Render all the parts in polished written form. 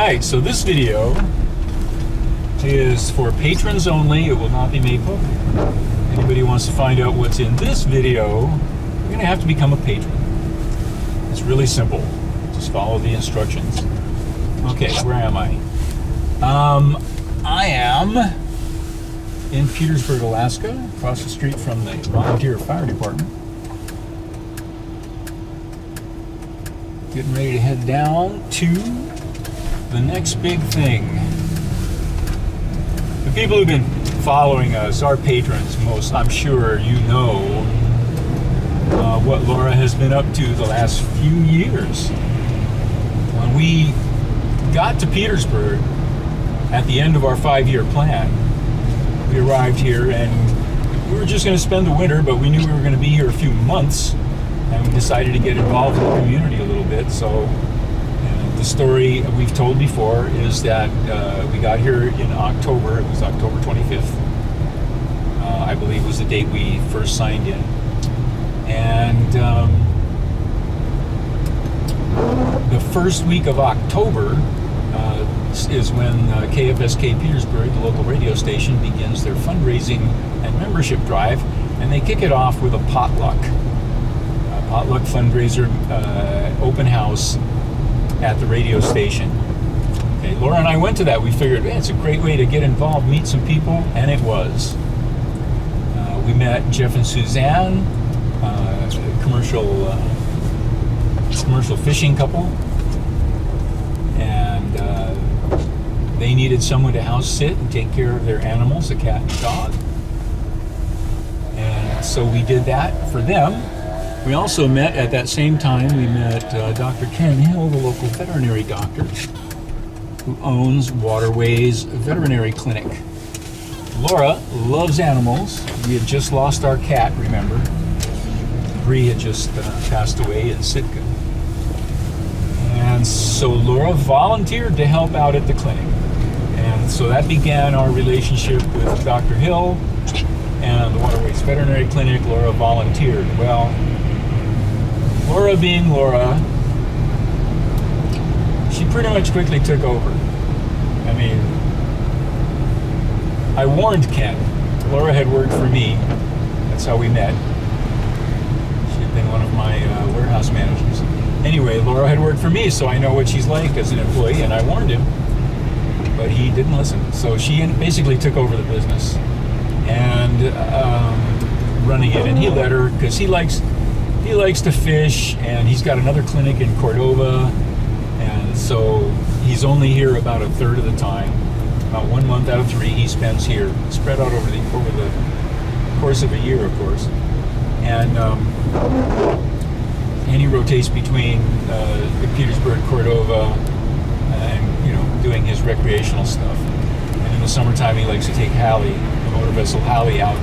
Alright, so this video is for patrons only. It will not be made public. Anybody who wants to find out what's in this video, you're going to have to become a patron. It's really simple. Just follow the instructions. Okay, where am I? I am in Petersburg, Alaska, across the street from the volunteer fire department. Getting ready to head down to the next big thing. The people who've been following us, our patrons, most, I'm sure you know what Laura has been up to the last few years. When we got to Petersburg at the end of our 5-year plan, we arrived here and we were just going to spend the winter, but we knew we were going to be here a few months, and we decided to get involved in the community a little bit. So the story we've told before is that we got here in October. It was October 25th. I believe was the date we first signed in. And the first week of October is when KFSK Petersburg, the local radio station, begins their fundraising and membership drive, and they kick it off with a potluck fundraiser open house at the radio station. Okay, Laura and I went to that. We figured, it's a great way to get involved, meet some people, and it was. We met Jeff and Suzanne, a commercial fishing couple, and they needed someone to house sit and take care of their animals, a cat and a dog. And so we did that for them. We also met at that same time, we met Dr. Ken Hill, the local veterinary doctor, who owns Waterways Veterinary Clinic. Laura loves animals. We had just lost our cat, remember? Bree had just passed away in Sitka. And so Laura volunteered to help out at the clinic. And so that began our relationship with Dr. Hill and the Waterways Veterinary Clinic. Laura volunteered. Well, Laura being Laura, she pretty much quickly took over. I mean, I warned Ken. Laura had worked for me. That's how we met. She had been one of my warehouse managers. Anyway, Laura had worked for me, so I know what she's like as an employee, and I warned him. But he didn't listen. So she basically took over the business and running it. And he let her, because he likes to fish, and he's got another clinic in Cordova, and so he's only here about a third of the time. About 1 month out of 3 he spends here, spread out over the course of a year, of course. And he rotates between Petersburg, Cordova, and doing his recreational stuff. And in the summertime he likes to take Hallie, the motor vessel Hallie, out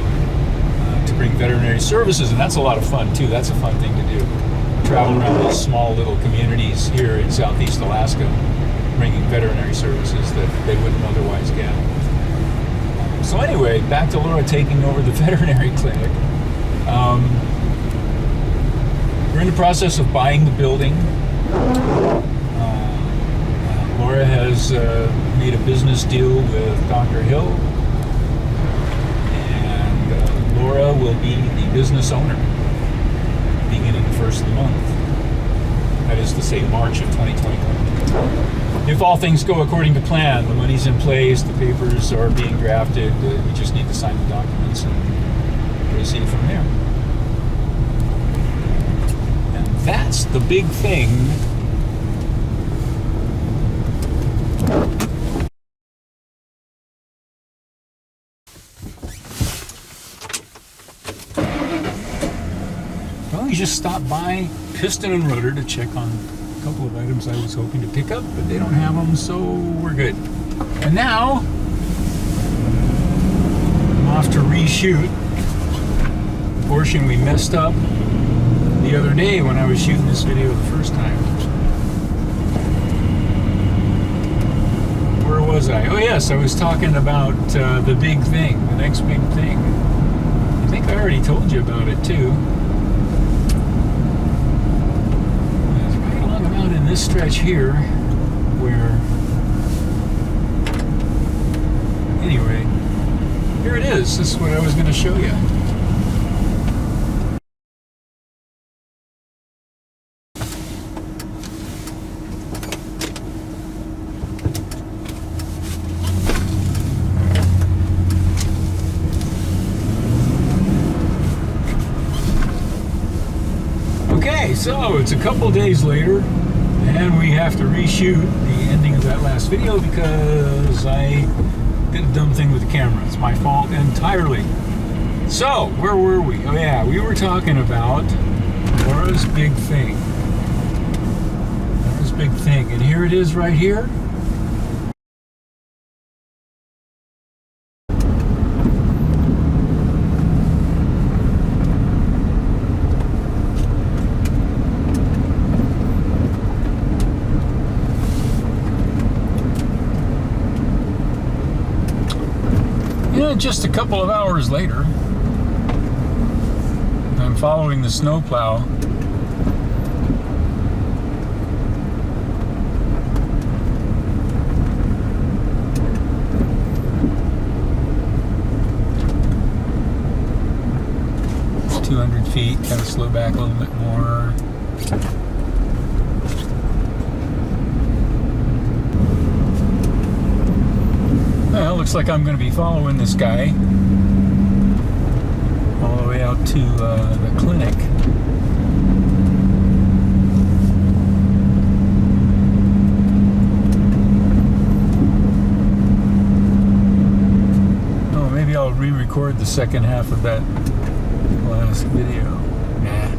to bring veterinary services, and that's a lot of fun too. That's a fun thing to do. Travel around these small little communities here in southeast Alaska, bringing veterinary services that they wouldn't otherwise get. So anyway, back to Laura taking over the veterinary clinic. We're in the process of buying the building. Laura has made a business deal with Dr. Hill, and Laura will be the business owner beginning the first of the month. That is to say, March of 2021. If all things go according to plan, the money's in place, the papers are being drafted, we just need to sign the documents and proceed from there. And that's the big thing. Well, we just stopped by Piston and Rudder to check on a couple of items I was hoping to pick up, but they don't have them, so we're good. And now, I'm off to reshoot the portion we messed up the other day when I was shooting this video the first time. Where was I? Oh yes, I was talking about the big thing, the next big thing. I think I already told you about it too. It's right along about in this stretch here where here it is. This is what I was going to show you. Okay, so it's a couple days later, and we have to reshoot the ending of that last video because I did a dumb thing with the camera. It's my fault entirely. So, where were we? Oh yeah, we were talking about Laura's big thing. Laura's big thing, and here it is right here. Just a couple of hours later, I'm following the snowplow. It's 200 feet, kind of slow back a little bit more. Well, looks like I'm going to be following this guy all the way out to the clinic. Oh, maybe I'll re-record the second half of that last video. Nah.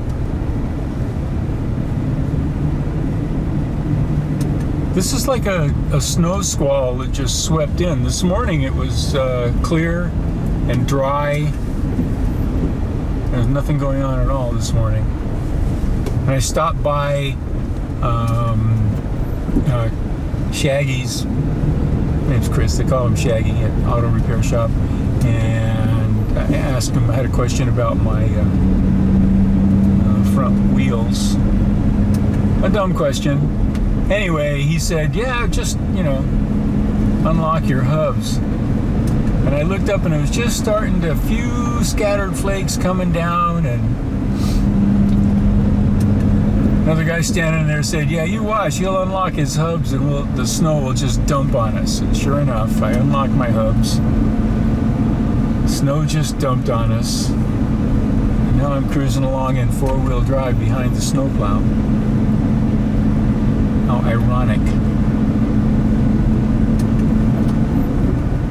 This is like a snow squall that just swept in. This morning it was clear and dry. There's nothing going on at all this morning. And I stopped by Shaggy's, his name's Chris, they call him Shaggy, at auto repair shop, and I asked him, I had a question about my front wheels. A dumb question. Anyway, he said, yeah, just, unlock your hubs. And I looked up and it was just starting to, a few scattered flakes coming down, and another guy standing there said, yeah, you watch, he'll unlock his hubs and the snow will just dump on us. And sure enough, I unlocked my hubs. Snow just dumped on us. And now I'm cruising along in four-wheel drive behind the snowplow. How ironic.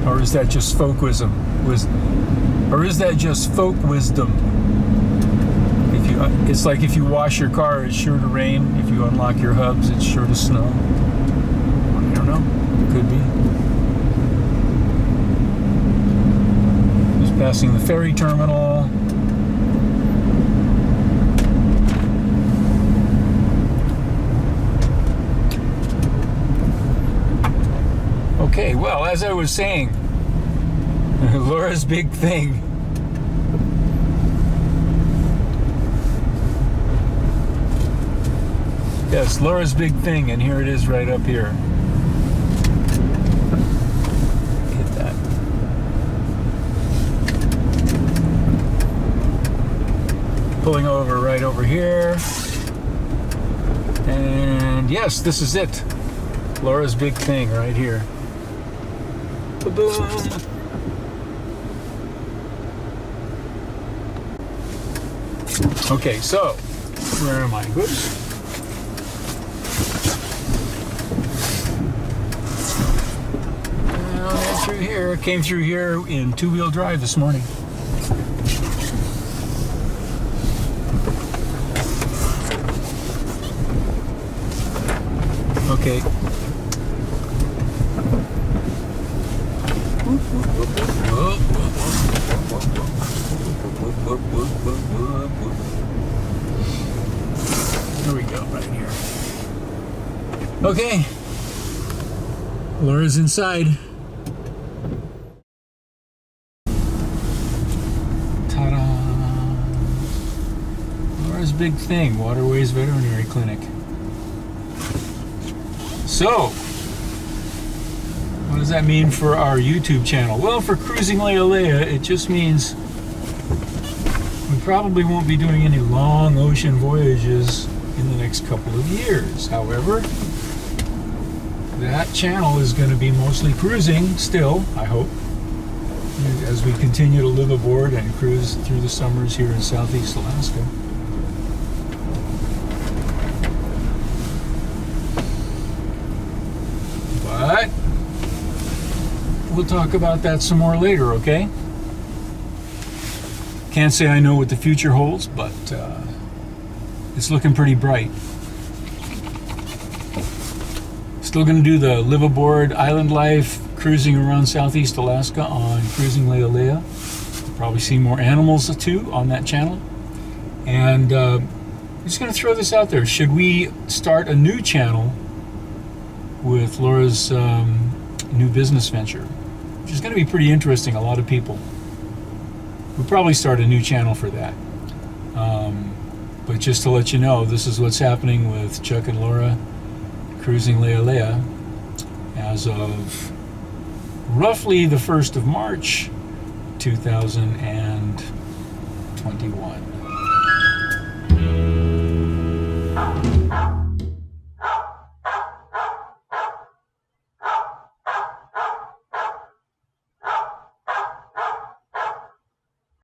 Or is that just folk wisdom? Or is that just folk wisdom? It's like if you wash your car, it's sure to rain. If you unlock your hubs, it's sure to snow. I don't know. Could be. Just passing the ferry terminal. Okay, well, as I was saying, Laura's big thing. Yes, Laura's big thing, and here it is right up here. Hit that. Pulling over right over here. And yes, this is it. Laura's big thing right here. Ba-boom. Okay, so where am I? Whoops. Through here, came through here in two-wheel drive this morning. Okay. There we go, right here. Okay. Laura's inside. Ta-da! Laura's big thing, Waterways Veterinary Clinic. So, What does that mean for our YouTube channel? Well, for Cruising Lealea, it just means we probably won't be doing any long ocean voyages in the next couple of years. However, that channel is going to be mostly cruising still, I hope, as we continue to live aboard and cruise through the summers here in Southeast Alaska. But we'll talk about that some more later, okay? Can't say I know what the future holds, but it's looking pretty bright. Still going to do the live aboard island life, cruising around Southeast Alaska on Cruising Lealea. Probably see more animals too on that channel. And I'm just going to throw this out there. Should we start a new channel with Laura's new business venture, which is going to be pretty interesting? A lot of people. We'll probably start a new channel for that. But just to let you know, this is what's happening with Chuck and Laura Cruising Lealea as of roughly the 1st of March 2021.